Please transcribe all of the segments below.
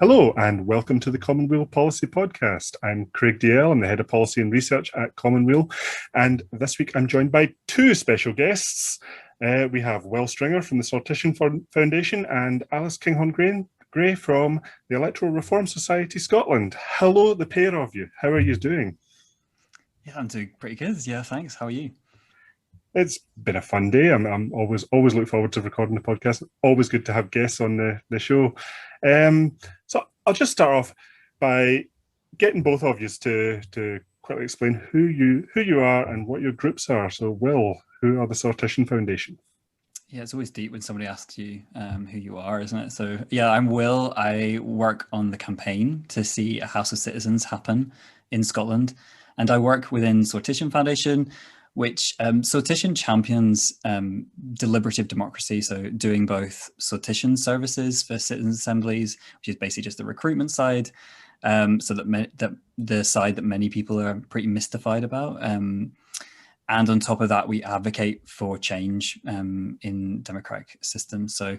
Hello and welcome to the Commonweal Policy Podcast. I'm Craig Dalzell, I'm the Head of Policy and Research at Commonweal, and this week I'm joined by two special guests. We have Will Stringer from the Sortition Foundation and Alice Kinghorn-Gray from the Electoral Reform Society Scotland. Hello, the pair of you. How are you doing? Yeah, I'm doing pretty good. Yeah, thanks. How are you? It's been a fun day. I'm always look forward to recording the podcast. Always good to have guests on the show. So I'll just start off by getting both of you to quickly explain who you are and what your groups are. So Will, who are the Sortition Foundation? Yeah, it's always deep when somebody asks you who you are, isn't it? So yeah, I'm Will. I work on the campaign to see a House of Citizens happen in Scotland, and I work within Sortition Foundation, which Sortition champions deliberative democracy, so doing both sortition services for citizens' assemblies, which is basically just the recruitment side, so that the side that many people are pretty mystified about. And on top of that, we advocate for change in democratic systems. So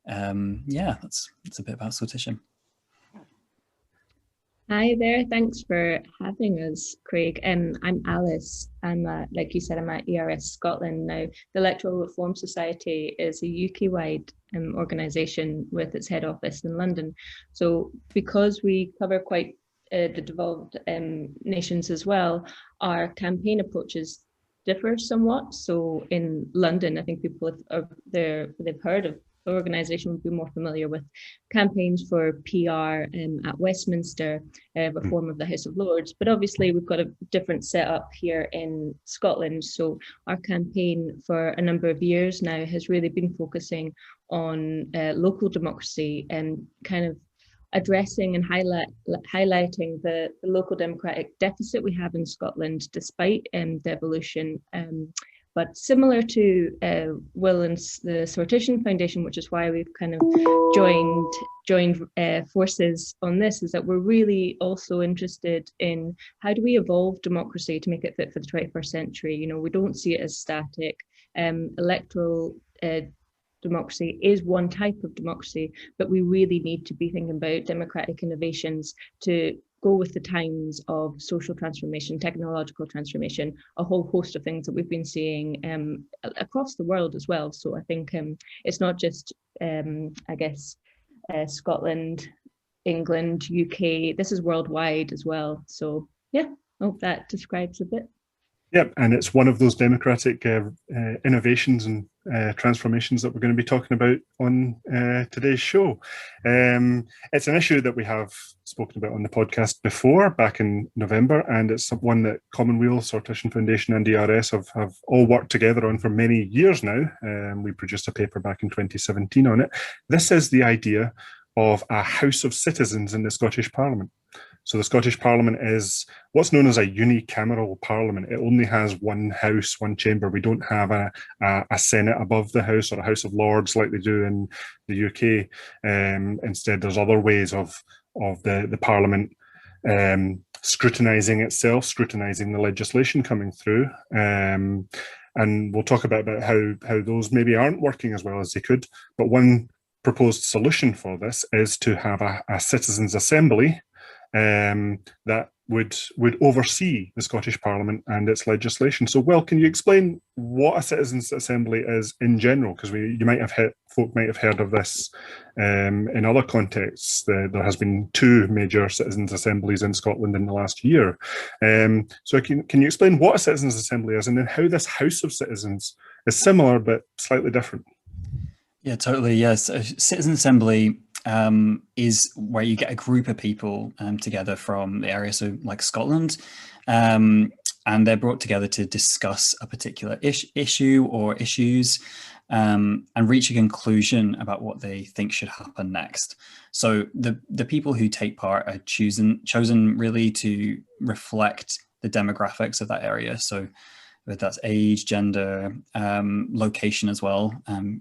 yeah, that's a bit about Sortition. Hi there, thanks for having us, Craig. I'm Alice. Like you said, I'm at ERS Scotland now. The Electoral Reform Society is a UK-wide organisation with its head office in London. So because we cover quite the devolved nations as well, our campaign approaches differ somewhat. So in London, I think people they've heard of the organisation would be more familiar with campaigns for PR at Westminster, reform of the House of Lords. But obviously we've got a different setup here in Scotland. So our campaign for a number of years now has really been focusing on local democracy and kind of addressing and highlighting the local democratic deficit we have in Scotland, despite the evolution. But similar to Will and the Sortition Foundation, which is why we've kind of joined forces on this, is that we're really also interested in how do we evolve democracy to make it fit for the 21st century. You know, we don't see it as static. Electoral democracy is one type of democracy, but we really need to be thinking about democratic innovations to go with the times of social transformation, technological transformation, a whole host of things that we've been seeing across the world as well. So I think it's not just, Scotland, England, UK, this is worldwide as well. So yeah, I hope that describes a bit. Yep, and it's one of those democratic innovations and transformations that we're going to be talking about on today's show. It's an issue that we have spoken about on the podcast before, back in November, and it's one that Commonweal, Sortition Foundation and DRS have all worked together on for many years now. We produced a paper back in 2017 on it. This is the idea of a House of Citizens in the Scottish Parliament. So the Scottish Parliament is what's known as a unicameral parliament. It only has one house, one chamber. We don't have a Senate above the House or a House of Lords like they do in the UK. Instead, there's other ways of the Parliament scrutinising itself, scrutinising the legislation coming through. And we'll talk about how those maybe aren't working as well as they could. But one proposed solution for this is to have a citizens' assembly that would oversee the Scottish Parliament and its legislation. So, Will, can you explain what a citizens' assembly is in general? Because folk might have heard of this in other contexts. There has been two major citizens' assemblies in Scotland in the last year. So, can you explain what a citizens' assembly is, and then how this House of Citizens is similar but slightly different? Yeah, totally. Yes, a citizen assembly is where you get a group of people together from the area, so like Scotland, and they're brought together to discuss a particular issue or issues and reach a conclusion about what they think should happen next. So the people who take part are chosen really to reflect the demographics of that area. So whether that's age, gender, location as well.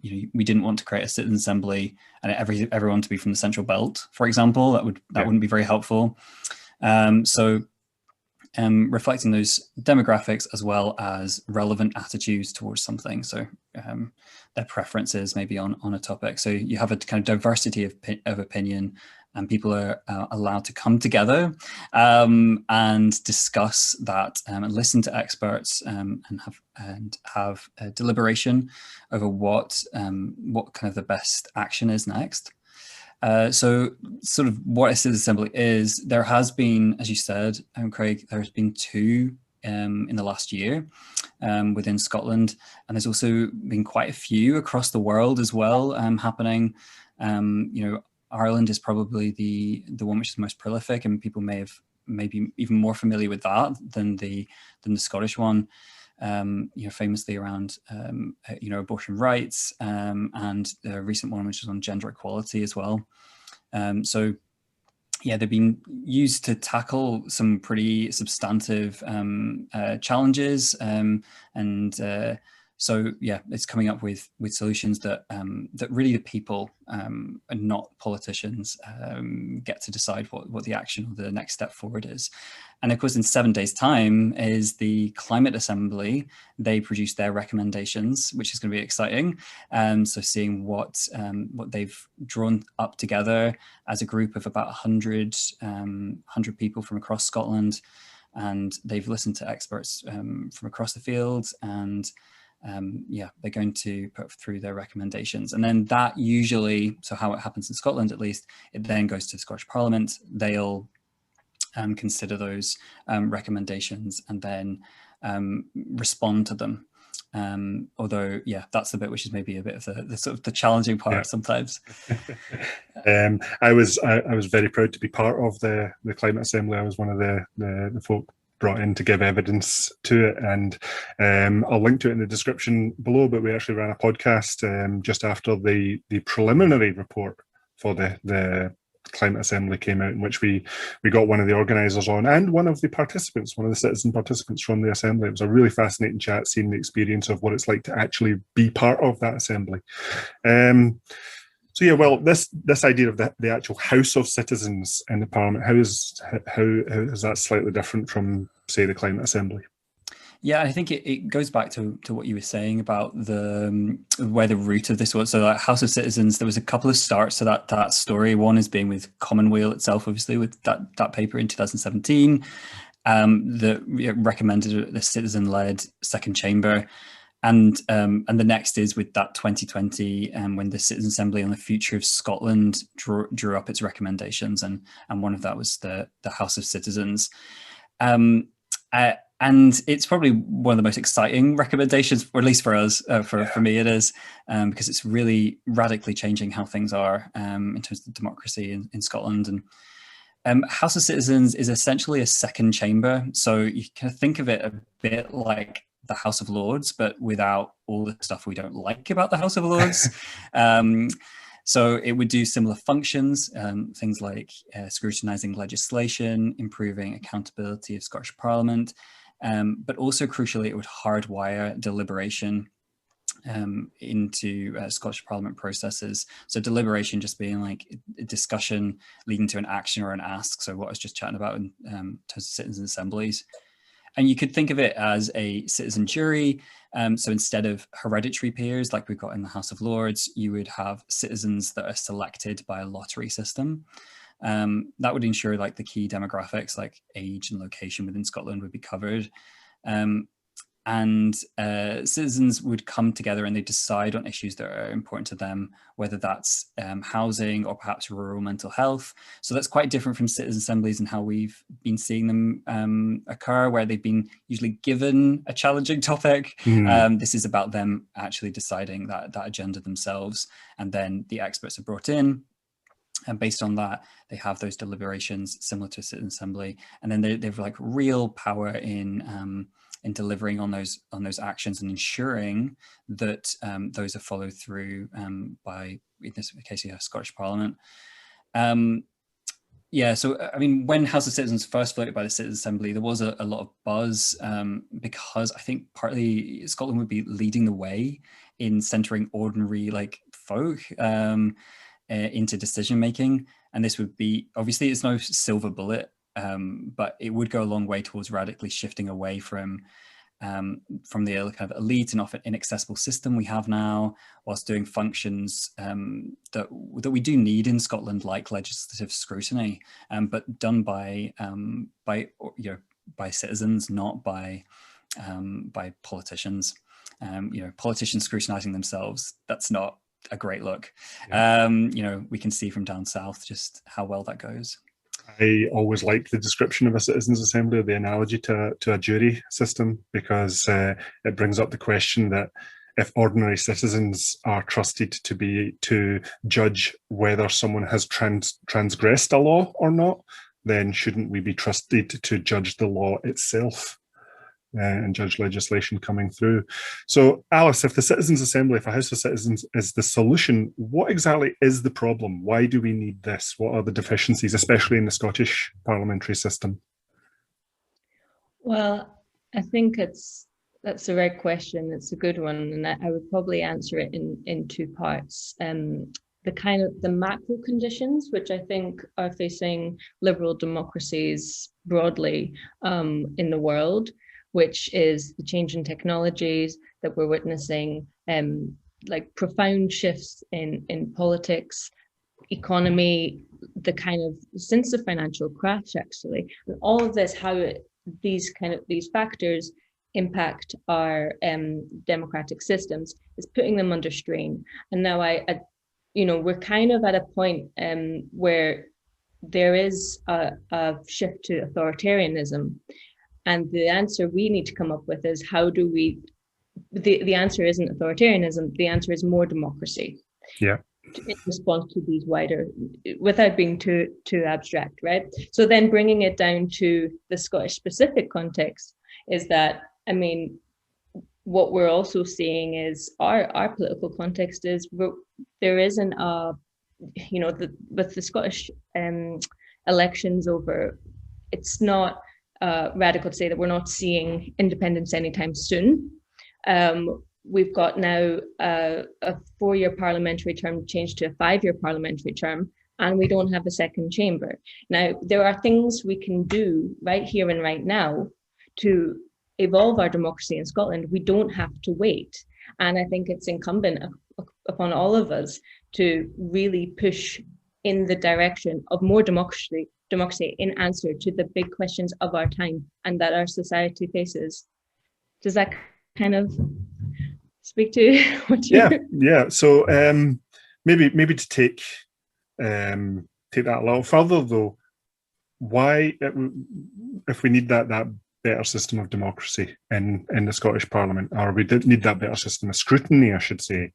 We didn't want to create a citizen assembly and everyone to be from the Central Belt, for example. That wouldn't be very helpful. So reflecting those demographics as well as relevant attitudes towards something. So their preferences maybe on a topic. So you have a kind of diversity of opinion and people are allowed to come together and discuss that and listen to experts and have a deliberation over what kind of the best action is next. So sort of what a citizen assembly is, there has been, as you said, Craig, there's been 2 in the last year within Scotland, and there's also been quite a few across the world as well happening. Ireland is probably the one which is most prolific, and people maybe even more familiar with that than the Scottish one. Famously around abortion rights, and the recent one which is on gender equality as well. So yeah, they've been used to tackle some pretty substantive challenges, so yeah, it's coming up with solutions that really the people and not politicians get to decide what the action or the next step forward is. And of course, in 7 days' time is the Climate Assembly. They produce their recommendations, which is going to be exciting. So seeing what they've drawn up together as a group of about 100 people from across Scotland, and they've listened to experts from across the field, and they're going to put through their recommendations. And then that usually, so how it happens in Scotland at least, it then goes to the Scottish Parliament. They'll consider those recommendations and then respond to them. Although, yeah, that's the bit which is maybe a bit of the sort of the challenging part sometimes. I was very proud to be part of the Climate Assembly. I was one of the folk brought in to give evidence to it, and I'll link to it in the description below, but we actually ran a podcast just after the preliminary report for the Climate Assembly came out, in which we got one of the organisers on and one of the participants, one of the citizen participants from the Assembly. It was a really fascinating chat, seeing the experience of what it's like to actually be part of that Assembly. So yeah, well, this idea of the actual House of Citizens in the Parliament, how is that slightly different from, say, the Climate Assembly? Yeah, I think it goes back to what you were saying about where the root of this was. So like House of Citizens, there was a couple of starts to that story. One is being with Commonweal itself, obviously, with that paper in 2017 that recommended the citizen-led second chamber. And the next is with that 2020, when the Citizen Assembly on the Future of Scotland drew up its recommendations, and one of that was the House of Citizens. And it's probably one of the most exciting recommendations, or at least for us, for me it is, because it's really radically changing how things are in terms of democracy in Scotland. And House of Citizens is essentially a second chamber. So you can think of it a bit like the House of Lords, but without all the stuff we don't like about the House of Lords. So it would do similar functions, things like scrutinising legislation, improving accountability of Scottish Parliament, but also crucially, it would hardwire deliberation into Scottish Parliament processes. So deliberation just being like a discussion leading to an action or an ask. So what I was just chatting about in terms of citizen assemblies. And you could think of it as a citizen jury. So instead of hereditary peers like we've got in the House of Lords, you would have citizens that are selected by a lottery system. That would ensure like the key demographics like age and location within Scotland would be covered. And citizens would come together and they decide on issues that are important to them, whether that's housing or perhaps rural mental health. So that's quite different from citizen assemblies and how we've been seeing them occur, where they've been usually given a challenging topic. This is about them actually deciding that agenda themselves, and then the experts are brought in. And based on that, they have those deliberations similar to a citizen assembly, and then they've like real power in delivering on those actions and ensuring that those are followed through by, in this case, you have Scottish Parliament. Yeah, so I mean, when House of Citizens first floated by the Citizen Assembly, there was a lot of buzz because I think partly Scotland would be leading the way in centering ordinary like folk into decision making, and this would be, obviously it's no silver bullet, but it would go a long way towards radically shifting away from from the kind of elite and often inaccessible system we have now, whilst doing functions that we do need in Scotland, like legislative scrutiny, but done by citizens, not by politicians. Politicians scrutinising themselves, that's not a great look. Yeah. We can see from down south just how well that goes. I always like the description of a citizens' assembly, the analogy to a jury system, because it brings up the question that if ordinary citizens are trusted to judge whether someone has transgressed a law or not, then shouldn't we be trusted to judge the law itself and judge legislation coming through? So, Alice, if the Citizens' Assembly, if a House of Citizens is the solution, what exactly is the problem? Why do we need this? What are the deficiencies, especially in the Scottish parliamentary system? Well, I think that's the right question. It's a good one, and I would probably answer it in two parts. The macro conditions, which I think are facing liberal democracies broadly in the world, which is the change in technologies that we're witnessing, like profound shifts in politics, economy, since the financial crash, actually, and all of this, how these factors impact our democratic systems, is putting them under strain. And now we're kind of at a point where there is a shift to authoritarianism. And the answer we need to come up with is the answer isn't authoritarianism, the answer is more democracy. Yeah. In response to these wider, without being too abstract, right? So then bringing it down to the Scottish specific context is that, what we're also seeing is our political context is there isn't with the Scottish elections over, it's not radical to say that we're not seeing independence anytime soon. We've got now a 4-year parliamentary term changed to a 5-year parliamentary term, and we don't have a second chamber. Now, there are things we can do right here and right now to evolve our democracy in Scotland. We don't have to wait. And I think it's incumbent upon all of us to really push in the direction of more democracy in answer to the big questions of our time and that our society faces. Does that kind of speak to what you... Yeah. So maybe to take that a little further, though, why, if we need that better system of democracy in the Scottish Parliament, or we did need that better system of scrutiny, I should say,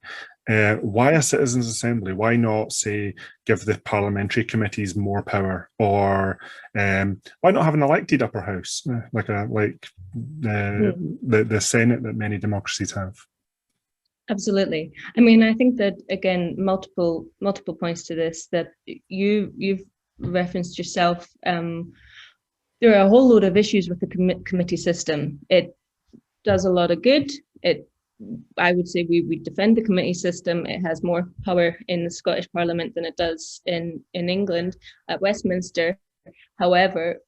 why a Citizens' Assembly? Why not, say, give the parliamentary committees more power, or why not have an elected upper house like the Senate that many democracies have? Absolutely. I think that, again, multiple points to this that you've referenced yourself. There are a whole load of issues with the committee system. It does a lot of good. I would say we defend the committee system. It has more power in the Scottish Parliament than it does in England at Westminster. However,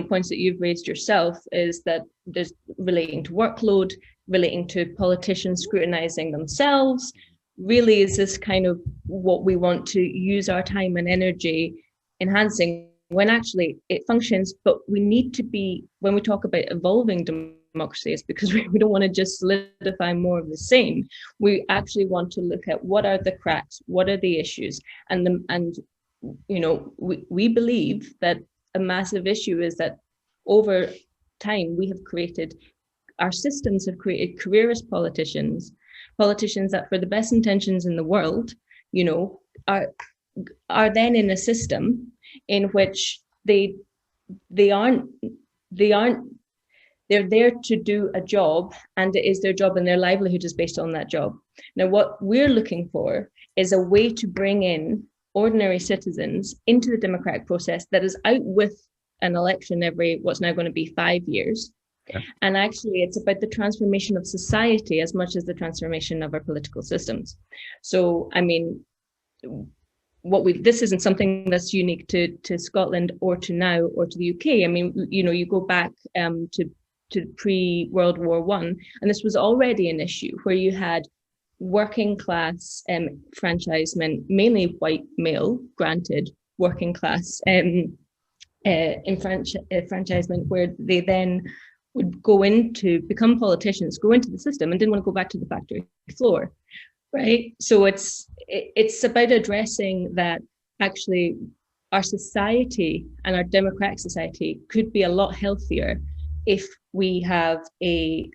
points that you've raised yourself is that there's relating to workload, relating to politicians scrutinising themselves. Really, is this kind of what we want to use our time and energy enhancing, when actually it functions? But we need to be, when we talk about evolving democracy, it's because we don't want to just solidify more of the same. We actually want to look at what are the cracks, what are the issues, we believe that a massive issue is that over time our systems have created careerist politicians that, for the best intentions in the world, are then in a system in which they're there to do a job, and it is their job and their livelihood is based on that job. Now, what we're looking for is a way to bring in ordinary citizens into the democratic process that is out with an election every what's now going to be 5 years. Yeah. And actually, it's about the transformation of society as much as the transformation of our political systems. So, this isn't something that's unique to Scotland or to now or to the UK. You go back to to pre-World War One, and this was already an issue where you had working class enfranchisement, mainly white male, granted working class enfranchisement, where they then would go into become politicians, go into the system, and didn't want to go back to the factory floor, right? So it's about addressing that actually our society and our democratic society could be a lot healthier if we have a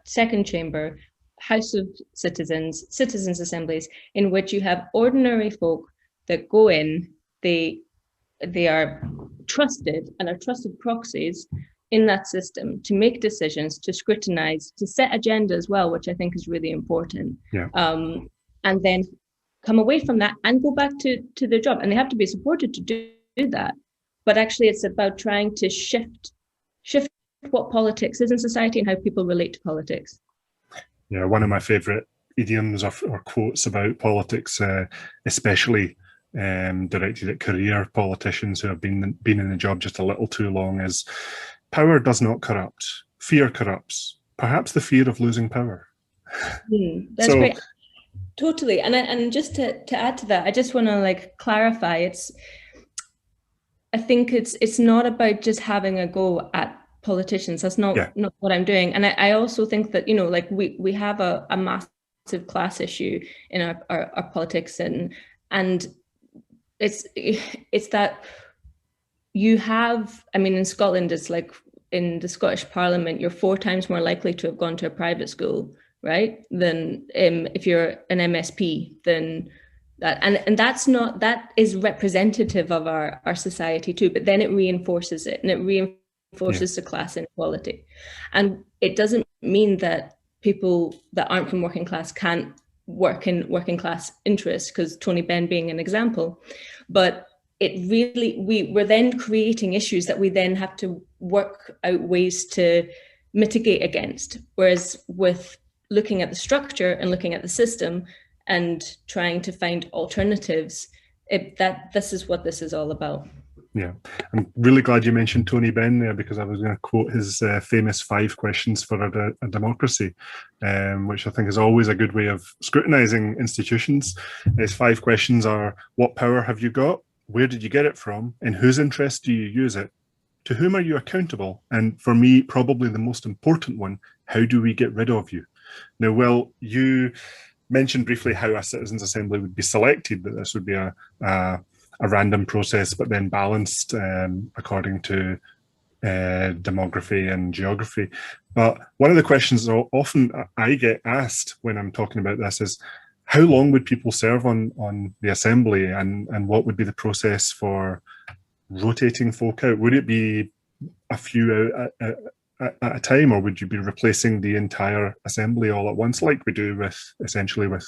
second chamber, House of Citizens, citizens' assemblies, in which you have ordinary folk that go in, they are trusted and are trusted proxies in that system to make decisions, to scrutinize, to set agenda as well, which I think is really important. Yeah. And then come away from that and go back to their job. And they have to be supported to do that. But actually, it's about trying to shift what politics is in society and how people relate to politics. Yeah, one of my favorite idioms or quotes about politics, especially directed at career politicians who have been in the job just a little too long, is power does not corrupt. Fear corrupts. Perhaps the fear of losing power. That's great. Totally. And just to add to that, I just want to clarify. I think it's not about just having a go at politicians. That's not what I'm doing. And I also think that, we have a massive class issue in our politics, and it's that you have, in Scotland, it's like in the Scottish Parliament, you're 4 times more likely to have gone to a private school, right, than if you're an MSP, than that. And that is representative of our society too, but then it reinforces it, and it reinforces the class inequality. And it doesn't mean that people that aren't from working class can't work in working class interests, because Tony Benn being an example, but it really, we're then creating issues that we then have to work out ways to mitigate against. Whereas with looking at the structure and looking at the system and trying to find alternatives, this is what this is all about. Yeah, I'm really glad you mentioned Tony Benn there, because I was going to quote his famous 5 questions for a democracy, which I think is always a good way of scrutinising institutions. His 5 questions are: what power have you got? Where did you get it from? In whose interest do you use it? To whom are you accountable? And for me, probably the most important one, how do we get rid of you? Now, Will, you mentioned briefly how a citizens' assembly would be selected, that this would be a random process, but then balanced according to demography and geography. But one of the questions that often I get asked when I'm talking about this is, how long would people serve on the assembly, and what would be the process for rotating folk out? Would it be a few out at a time, or would you be replacing the entire assembly all at once, like we do essentially with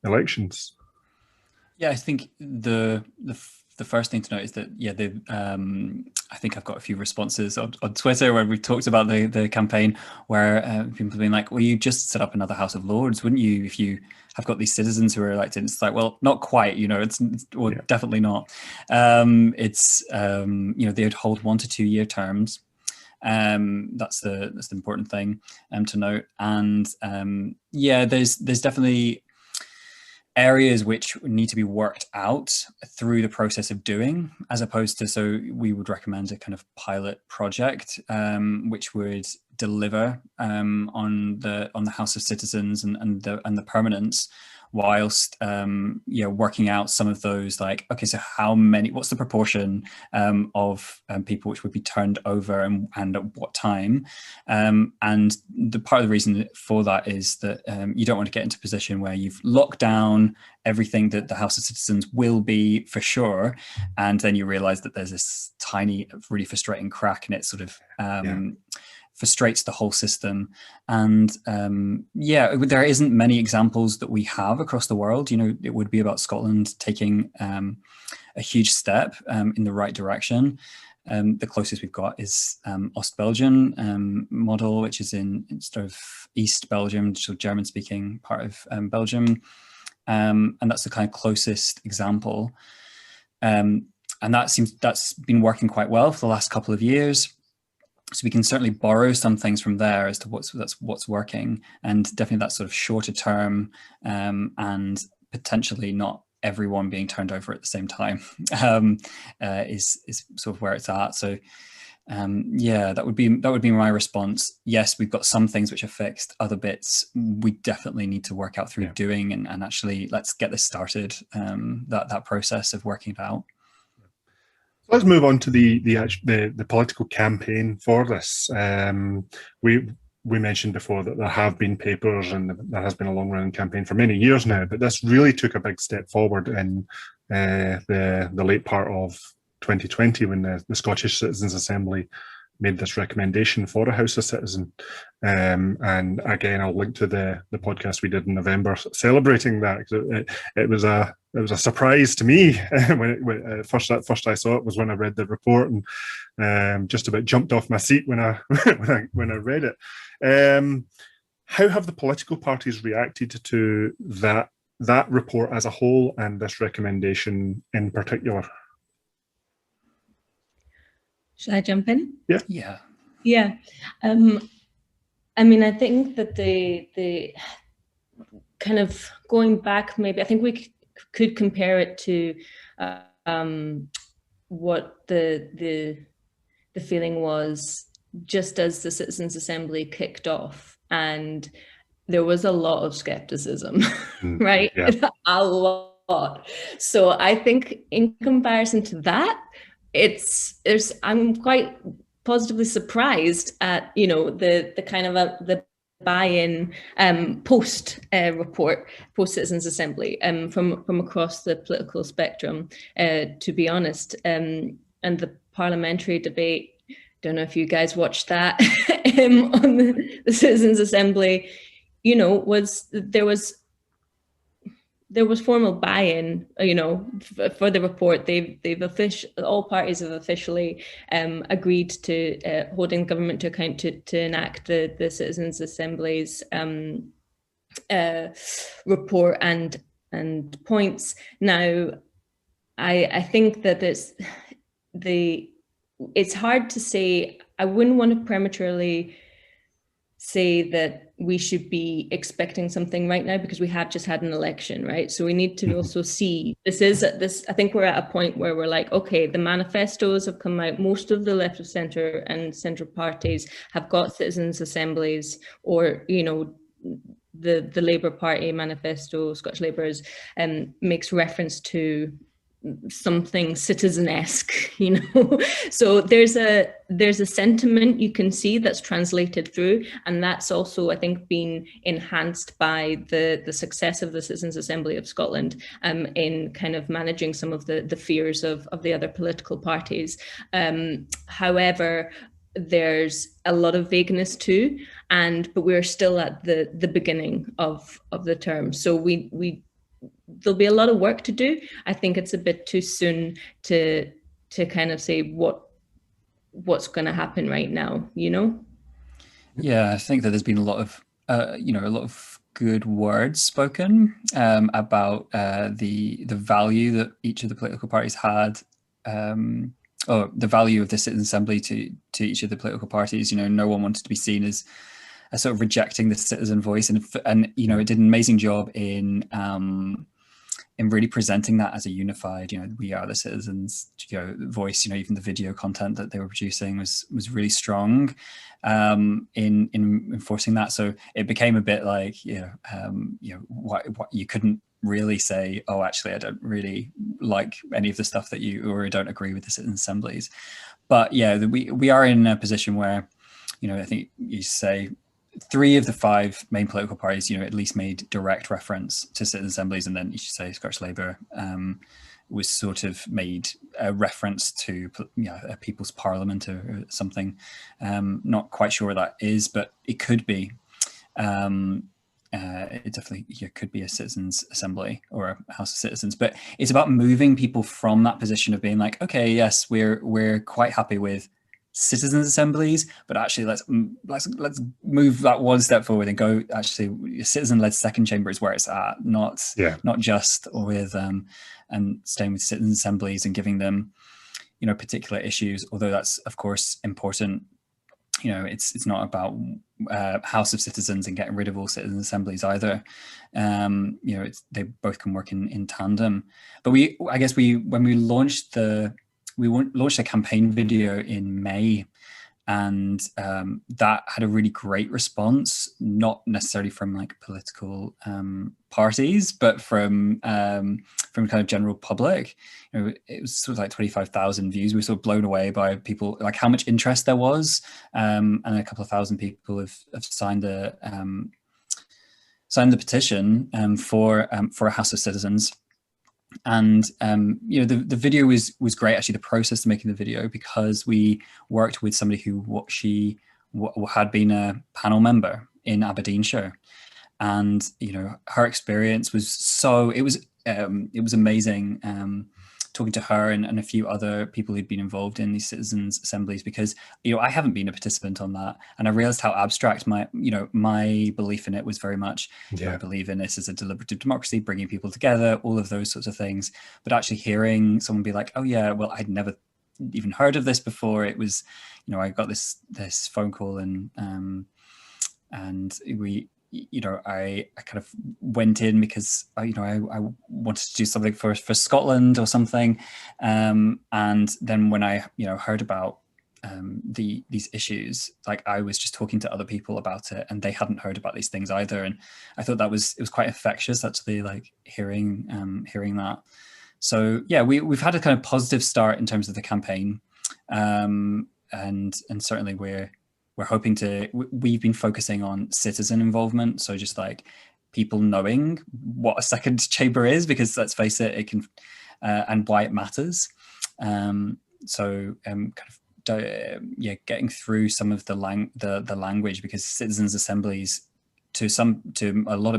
elections? Yeah, I think the first thing to note is that I think I've got a few responses on Twitter where we talked about the campaign, where people have been like, well, you just set up another House of Lords, wouldn't you, if you have got these citizens who are elected? It's like, well, not quite, definitely not. They'd hold 1 to 2 year terms. That's the important thing to note. And there's definitely areas which need to be worked out through the process of doing, as opposed to, so we would recommend a kind of pilot project which would deliver on the House of Citizens and the permanence, whilst working out some of those, like, okay, so what's the proportion of people which would be turned over, and at what time, and the part of the reason for that is that you don't want to get into a position where you've locked down everything that the House of Citizens will be for sure, and then you realize that there's this tiny, really frustrating crack, and it sort of frustrates the whole system. And there isn't many examples that we have across the world. It would be about Scotland taking a huge step in the right direction. The closest we've got is Ostbelgian model, which is in sort of East Belgium, so German-speaking part of Belgium, and that's the kind of closest example. And that's been working quite well for the last couple of years. So we can certainly borrow some things from there as to what's working, and definitely that sort of shorter term, and potentially not everyone being turned over at the same time is sort of where it's at. So yeah, that would be my response. Yes, we've got some things which are fixed. Other bits we definitely need to work out through doing, and actually let's get this started. That process of working it out. Let's move on to the political campaign for this. We mentioned before that there have been papers and there has been a long-running campaign for many years now, but this really took a big step forward in the late part of 2020 when the Scottish Citizens' Assembly made this recommendation for a House of Citizen. And again, I'll link to the podcast we did in November celebrating that. It was a surprise to me when first I saw it was when I read the report, and just about jumped off my seat when I when I read it. How have the political parties reacted to that report as a whole and this recommendation in particular? Should I jump in? Yeah. I mean, I think that the kind of going back, maybe I think we could compare it to what the feeling was just as the Citizens' Assembly kicked off, and there was a lot of skepticism, right? Yeah. A lot. So I think in comparison to that, I'm quite positively surprised at the kind of the buy-in post Citizens' Assembly from across the political spectrum, to be honest, and the parliamentary debate. Don't know if you guys watched that on the Citizens' Assembly. There was formal buy-in, for the report. All parties have officially agreed to holding government to account to enact the Citizens' Assembly's report and points. Now, I think that it's hard to say. I wouldn't want to prematurely say that we should be expecting something right now, because we have just had an election, right? So we need to also see I think we're at a point where we're like, okay, the manifestos have come out. Most of the left of centre and centre parties have got citizens' assemblies, or the Labour Party manifesto, Scottish Labour's, makes reference to something citizen-esque, so there's a sentiment you can see that's translated through, and that's also, I think, been enhanced by the success of the Citizens' Assembly of Scotland in kind of managing some of the fears of the other political parties. However, there's a lot of vagueness too, but we're still at the beginning of the term, so there'll be a lot of work to do. I think it's a bit too soon to kind of say what's going to happen right now, Yeah, I think that there's been a lot of good words spoken about the value that each of the political parties had, or the value of the Citizen Assembly to each of the political parties. No one wanted to be seen as sort of rejecting the citizen voice, and it did an amazing job in really presenting that as a unified, we are the citizens, voice. Even the video content that they were producing was really strong in enforcing that. So it became a bit like, what you couldn't really say, oh, actually, I don't really like any of the stuff that or I don't agree with the citizen assemblies. But yeah, we are in a position where, I think you say 3 of the 5 main political parties, at least made direct reference to citizen assemblies, and then you should say Scottish Labour was sort of made a reference to a people's parliament or something. Not quite sure what that is, but it could be. It definitely could be a citizens' assembly or a House of Citizens, but it's about moving people from that position of being like, okay, yes, we're quite happy with citizens' assemblies, but actually let's move that one step forward and go, actually, citizen-led second chamber is where it's at, not just with and staying with citizens' assemblies and giving them particular issues, although that's of course important you know, it's not about House of Citizens and getting rid of all citizen assemblies either. You know, they both can work in tandem. But I guess when we launched launched a campaign video in May, and that had a really great response, not necessarily from like political parties, but from kind of general public. You know, it was sort of like 25,000 views. We were sort of blown away by people, like how much interest there was, and a couple of thousand people have signed the petition for a House of Citizens. And you know, the video was great, actually, the process of making the video, because we worked with somebody who had been a panel member in Aberdeenshire, and you know, her experience was it was amazing, talking to her and a few other people who'd been involved in these citizens assemblies, because you know, I haven't been a participant on that, and I realized how abstract my belief in it was. Very much, I believe in this as a deliberative democracy, bringing people together, all of those sorts of things. But actually hearing someone be like, oh yeah, well, I'd never even heard of this before. It was, you know, I got this phone call, and we, you know, I kind of went in because I wanted to do something for Scotland or something, and then when I, you know, heard about these issues, like I was just talking to other people about it, and they hadn't heard about these things either, and I thought it was quite infectious, actually, like hearing that. So yeah, we've had a kind of positive start in terms of the campaign, and certainly we're hoping we've been focusing on citizen involvement, so just like people knowing what a second chamber is, because let's face it, it can and why it matters. Getting through some of the language, because citizens assemblies to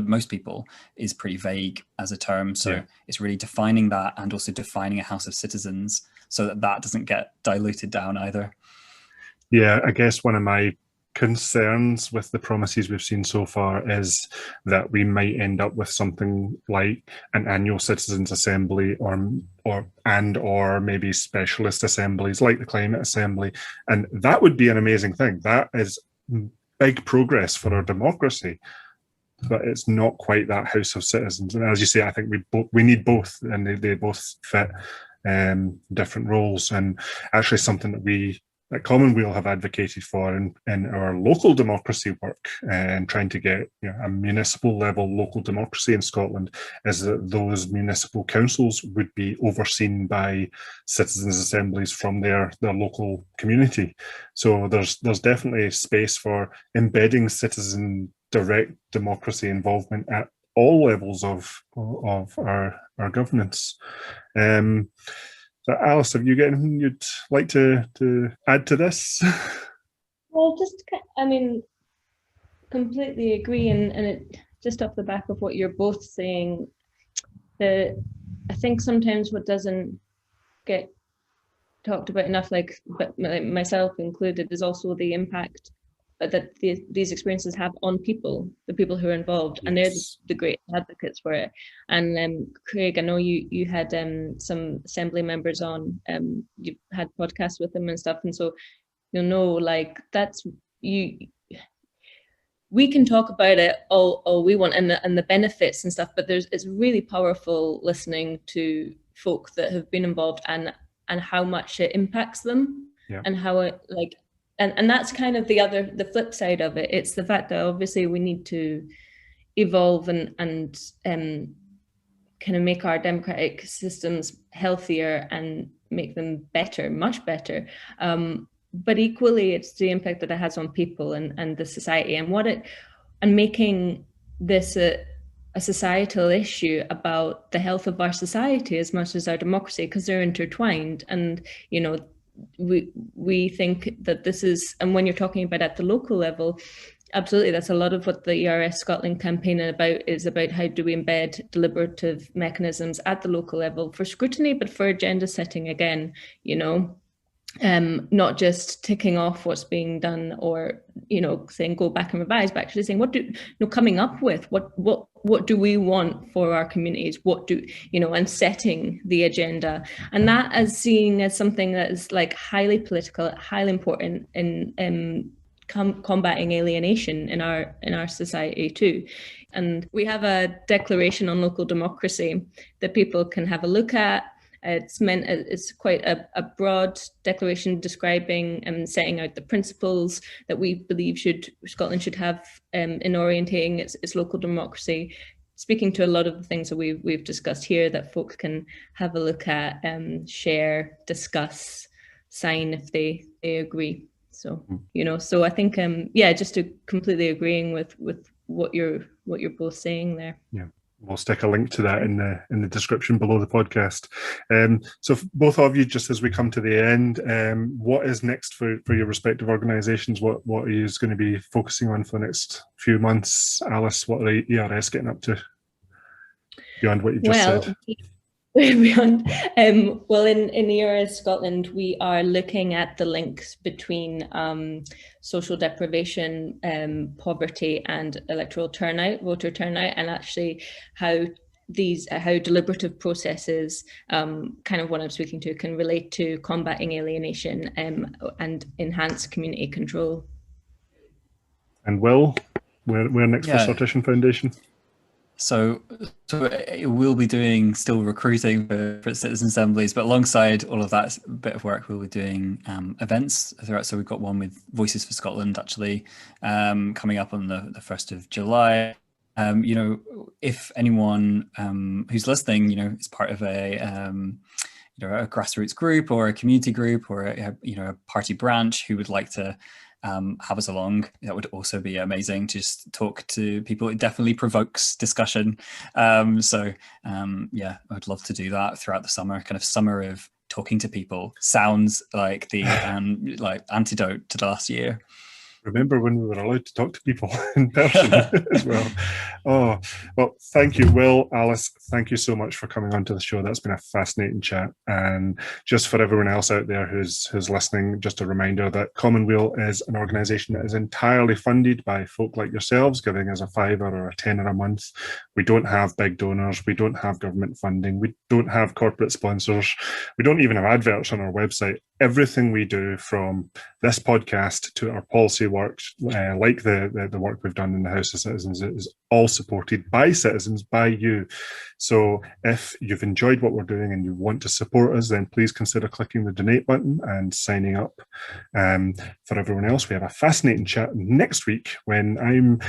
most people is pretty vague as a term, so it's really defining that, and also defining a House of Citizens so that doesn't get diluted down either. Yeah, I guess one of my concerns with the promises we've seen so far is that we might end up with something like an annual citizens assembly or maybe specialist assemblies like the climate assembly, and that would be an amazing thing. That is big progress for our democracy, but it's not quite that House of Citizens. And as you say, I think we need both, and they both fit different roles, and actually something that we at Commonweal have advocated for in our local democracy work, and trying to get, you know, a municipal level local democracy in Scotland, is that those municipal councils would be overseen by citizens assemblies from their local community. So there's definitely space for embedding citizen direct democracy involvement at all levels of our governance. So Alice, have you got anything you'd like to add to this? Well, completely agree, and it just off the back of what you're both saying, I think sometimes what doesn't get talked about enough, but myself included, is also the impact that these experiences have on the people who are involved. Yes. And they're the great advocates for it. And Craig, I know you had some assembly members on, you've had podcasts with them and stuff, and so you'll know, like, we can talk about it all we want, and the benefits and stuff, but it's really powerful listening to folk that have been involved and how much it impacts them. Yeah. And how it, like, and that's kind of the flip side of it. It's the fact that obviously we need to evolve and kind of make our democratic systems healthier and make them better, much better. But equally, it's the impact that it has on people and the society, and making this a societal issue about the health of our society as much as our democracy, because they're intertwined. And, you know, we think that this is, and when you're talking about at the local level, absolutely, that's a lot of what the ERS Scotland campaign is about how do we embed deliberative mechanisms at the local level for scrutiny, but for agenda setting again, you know, not just ticking off what's being done, or, you know, saying go back and revise, but actually saying coming up with what do we want for our communities, and setting the agenda, and that as seeing as something that is like highly political, highly important in combating alienation in our society too. And we have a declaration on local democracy that people can have a look at. It's quite a broad declaration describing and setting out the principles that we believe Scotland should have in orientating its local democracy, speaking to a lot of the things that we've discussed here that folks can have a look at, share, discuss, sign if they agree. So, so I think, just to completely agreeing with what you're both saying there. Yeah. We'll stick a link to that in the description below the podcast. So both of you, just as we come to the end, what is next for your respective organisations? What are you going to be focusing on for the next few months? Alice, what are ERS getting up to beyond what you just said? Beyond, well, in ERS Scotland, we are looking at the links between social deprivation, poverty, and electoral turnout, voter turnout, and actually how deliberative processes, kind of what I'm speaking to, can relate to combating alienation and enhance community control. And Will, we're next for Sortition Foundation. So we'll be doing still recruiting for citizen assemblies, but alongside all of that bit of work, we'll be doing events throughout. So we've got one with Voices for Scotland actually coming up on the 1st of July. If anyone who's listening, is part of a grassroots group or a community group or a party branch who would like to have us along, that would also be amazing. Just talk to people. It definitely provokes discussion. I would love to do that throughout the summer. Kind of summer of talking to people sounds like the antidote to last year. Remember when we were allowed to talk to people in person as well. Oh, well, thank you, Will, Alice. Thank you so much for coming onto the show. That's been a fascinating chat. And just for everyone else out there who's listening, just a reminder that Commonweal is an organisation that is entirely funded by folk like yourselves, giving us a £5 or a £10 a month. We don't have big donors. We don't have government funding. We don't have corporate sponsors. We don't even have adverts on our website. Everything we do, from this podcast to our policy work, like the work we've done in the House of Citizens, is all supported by citizens, by you. So if you've enjoyed what we're doing and you want to support us, then please consider clicking the donate button and signing up. For everyone else, we have a fascinating chat next week when I'm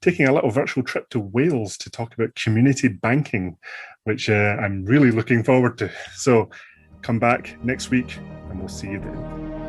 taking a little virtual trip to Wales to talk about community banking, which I'm really looking forward to. So come back next week and we'll see you then.